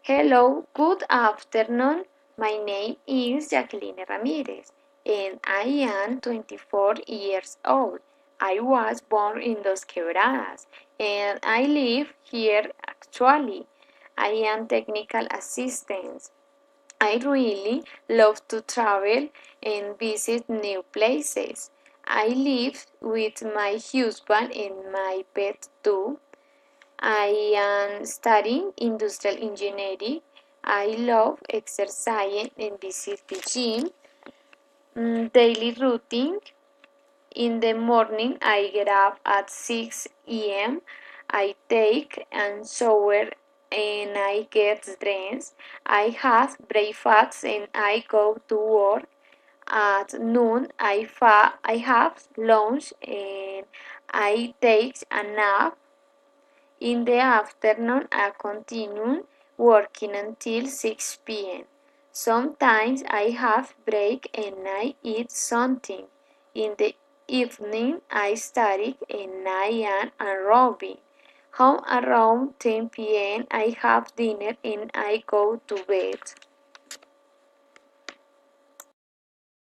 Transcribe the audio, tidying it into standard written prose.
Hello, good afternoon. My name is Jacqueline Ramirez and I am 24 years old. I was born in Dos Quebradas and I live here actually. I am technical assistant. I really love to travel and visit new places. I live with my husband and my pet too. I am studying industrial engineering. I love exercising and visit the gym. Daily routine. In the morning, I get up at 6 a.m. I take and shower and I get dressed. I have breakfast and I go to work. At noon, I have lunch and I take a nap. In the afternoon, I continue working until 6 p.m. Sometimes I have break and I eat something. In the evening, I study and I am aerobic. Home around 10 p.m. I have dinner and I go to bed.